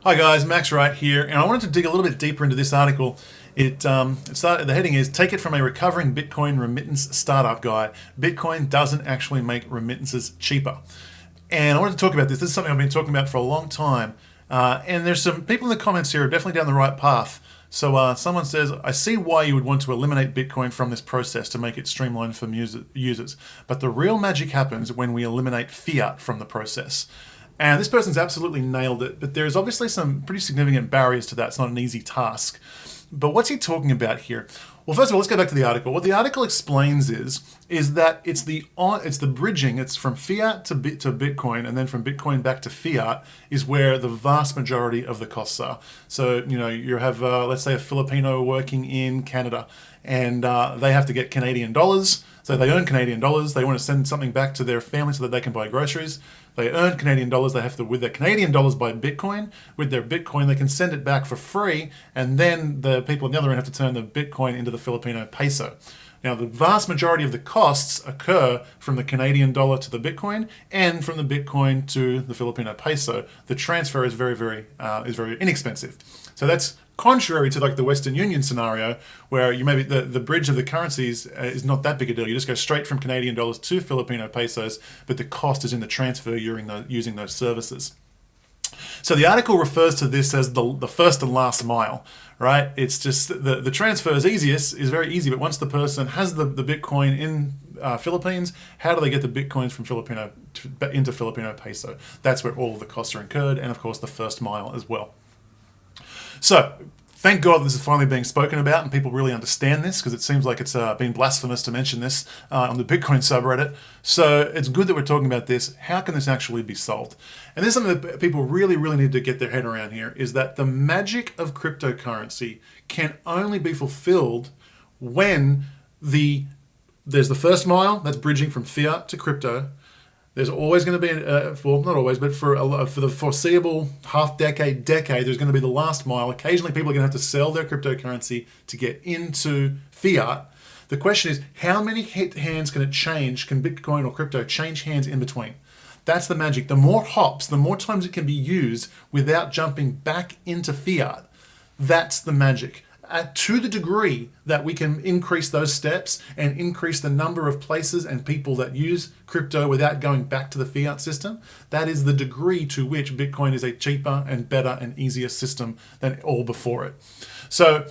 Hi guys, Max Wright here, and I wanted to dig a little bit deeper into this article. The heading is "Take it from a recovering Bitcoin remittance startup guy. Bitcoin doesn't actually make remittances cheaper." And I wanted to talk about this. This is something I've been talking about for a long time, and there's some people in the comments here who are definitely down the right path. So someone says, "I see why you would want to eliminate Bitcoin from this process to make it streamlined for users, but the real magic happens when we eliminate fiat from the process." And this person's absolutely nailed it, but there's obviously some pretty significant barriers to that. It's not an easy task. But what's he talking about here? Well, first of all, let's go back to the article. What the article explains is that it's the bridging. It's from fiat to Bitcoin, and then from Bitcoin back to fiat is where the vast majority of the costs are. So you have let's say a Filipino working in Canada, and they have to get Canadian dollars. So they earn Canadian dollars. They want to send something back to their family so that they can buy groceries. They earn Canadian dollars. They have to, with their Canadian dollars, buy Bitcoin. With their Bitcoin, they can send it back for free. And then the people on the other end have to turn the Bitcoin into the Filipino peso. Now, the vast majority of the costs occur from the Canadian dollar to the Bitcoin and from the Bitcoin to the Filipino peso. The transfer is very inexpensive. So that's contrary to like the Western Union scenario, where you maybe the bridge of the currencies is not that big a deal. You just go straight from Canadian dollars to Filipino pesos, but the cost is in the transfer using those services. So the article refers to this as the first and last mile, right? It's just the transfer is very easy, but once the person has the Bitcoin in Philippines, how do they get the Bitcoins from into Filipino peso? That's where all of the costs are incurred, and of course the first mile as well. So, thank God this is finally being spoken about and people really understand this, because it seems like it's been blasphemous to mention this on the Bitcoin subreddit. So it's good that we're talking about this. How can this actually be solved? And this is something that people really need to get their head around here, is that the magic of cryptocurrency can only be fulfilled when there's the first mile, that's bridging from fiat to crypto. There's always going to be, not always, but for the foreseeable decade, there's going to be the last mile. Occasionally, people are going to have to sell their cryptocurrency to get into fiat. The question is, how many hands can it change? Can Bitcoin or crypto change hands in between? That's the magic. The more hops, the more times it can be used without jumping back into fiat. That's the magic. To the degree that we can increase those steps and increase the number of places and people that use crypto without going back to the fiat system, that is the degree to which Bitcoin is a cheaper and better and easier system than all before it. So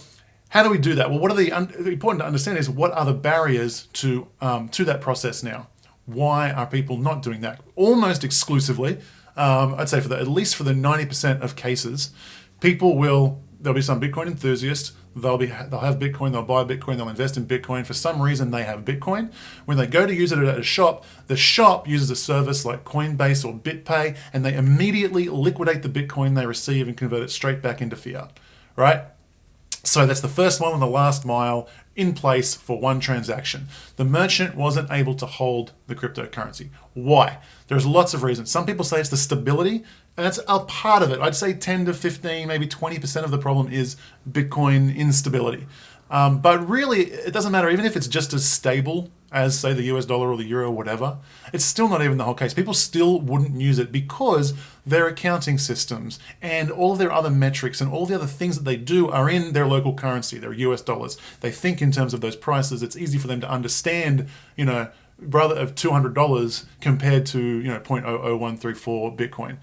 how do we do that? Well, what are the important to understand is, what are the barriers to that process now? Why are people not doing that? Almost exclusively, I'd say at least for the 90% of cases, there'll be some Bitcoin enthusiast. They'll have Bitcoin, they'll buy Bitcoin, they'll invest in Bitcoin. For some reason, they have Bitcoin. When they go to use it at a shop, the shop uses a service like Coinbase or BitPay, and they immediately liquidate the Bitcoin they receive and convert it straight back into fiat, right? So that's the first mile and the last mile in place for one transaction. The merchant wasn't able to hold the cryptocurrency. Why? There's lots of reasons. Some people say it's the stability, and that's a part of it. I'd say 10 to 15, maybe 20% of the problem is Bitcoin instability. But really, it doesn't matter. Even if it's just as stable as, say, the US dollar or the euro or whatever, it's still not even the whole case. People still wouldn't use it because their accounting systems and all of their other metrics and all the other things that they do are in their local currency, their US dollars. They think in terms of those prices. It's easy for them to understand, rather of $200 compared to 0.00134 Bitcoin.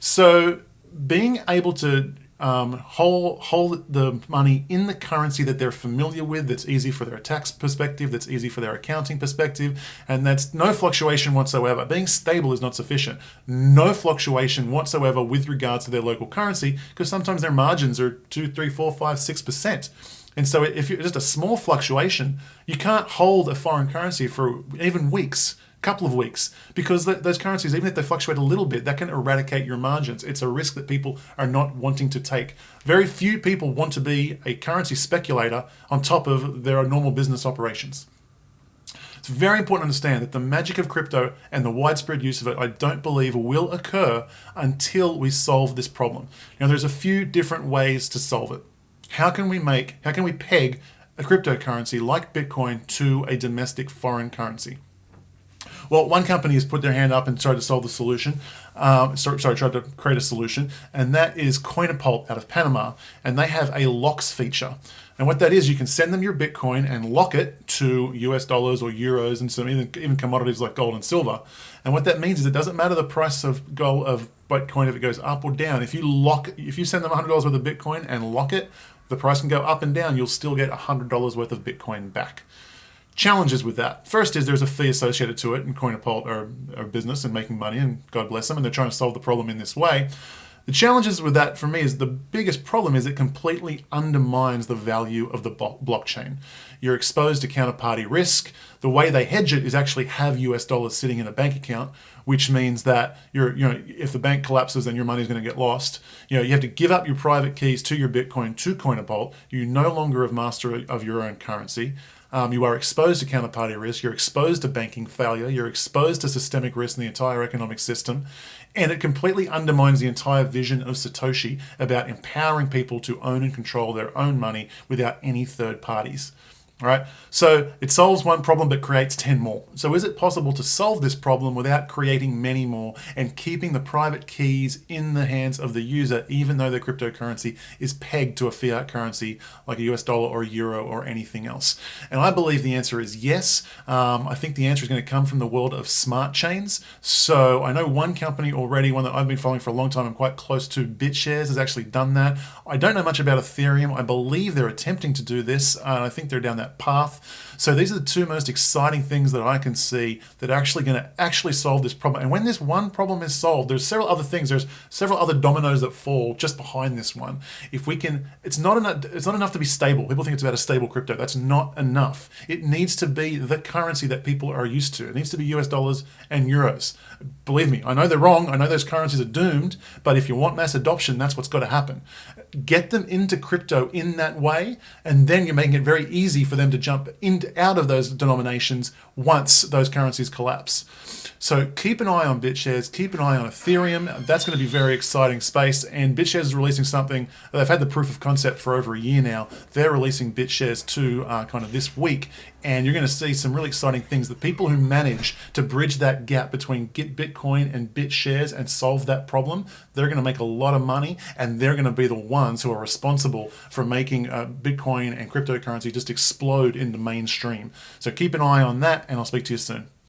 So being able to hold the money in the currency that they're familiar with, that's easy for their tax perspective, that's easy for their accounting perspective, and that's no fluctuation whatsoever. Being stable is not sufficient. No fluctuation whatsoever with regards to their local currency, because sometimes their margins are 2, 3, 4, 5, 6%. And so if you're just a small fluctuation, you can't hold a foreign currency for even weeks, couple of weeks, because those currencies, even if they fluctuate a little bit, that can eradicate your margins. It's a risk that people are not wanting to take. Very few people want to be a currency speculator on top of their normal business operations. It's very important to understand that the magic of crypto and the widespread use of it, I don't believe will occur until we solve this problem. Now, there's a few different ways to solve it. How can we peg a cryptocurrency like Bitcoin to a domestic foreign currency? Well, one company has put their hand up and tried to solve the solution. Tried to create a solution, and that is Coinapult out of Panama, and they have a locks feature. And what that is, you can send them your Bitcoin and lock it to US dollars or euros and some even commodities like gold and silver. And what that means is it doesn't matter the price of gold of Bitcoin if it goes up or down. If you send them $100 worth of Bitcoin and lock it, the price can go up and down. You'll still get $100 worth of Bitcoin back. Challenges with that. First is there's a fee associated to it, and Coinapult are a business and making money, and God bless them, and they're trying to solve the problem in this way. The challenges with that for me is the biggest problem is it completely undermines the value of the blockchain. You're exposed to counterparty risk. The way they hedge it is actually have US dollars sitting in a bank account, which means that if the bank collapses, then your money is going to get lost. You have to give up your private keys to your Bitcoin to Coinapult. You no longer have master of your own currency. You are exposed to counterparty risk, you're exposed to banking failure, you're exposed to systemic risk in the entire economic system, and it completely undermines the entire vision of Satoshi about empowering people to own and control their own money without any third parties. All right, so it solves one problem but creates 10 more. So is it possible to solve this problem without creating many more and keeping the private keys in the hands of the user, even though their cryptocurrency is pegged to a fiat currency like a US dollar or a euro or anything else? And I believe the answer is yes. I think the answer is going to come from the world of smart chains. So I know one company already, one that I've been following for a long time, I'm quite close to, BitShares, has actually done that. I don't know much about Ethereum. I believe they're attempting to do this. I think they're down that path. So these are the two most exciting things that I can see that are actually going to actually solve this problem. And when this one problem is solved, there's several other things. There's several other dominoes that fall just behind this one. If we can, it's not enough to be stable. People think it's about a stable crypto. That's not enough. It needs to be the currency that people are used to. It needs to be US dollars and euros. Believe me, I know they're wrong. I know those currencies are doomed. But if you want mass adoption, that's what's got to happen. Get them into crypto in that way, and then you're making it very easy for them to jump out of those denominations once those currencies collapse. So keep an eye on BitShares, keep an eye on Ethereum. That's going to be very exciting space, and BitShares is releasing something. They've had the proof of concept for over a year now. They're releasing BitShares 2 kind of this week, and you're going to see some really exciting things. The people who manage to bridge that gap between Bitcoin and BitShares and solve that problem, they're going to make a lot of money, and they're going to be the ones who are responsible for making Bitcoin and cryptocurrency just explode in the mainstream. So keep an eye on that, and I'll speak to you soon.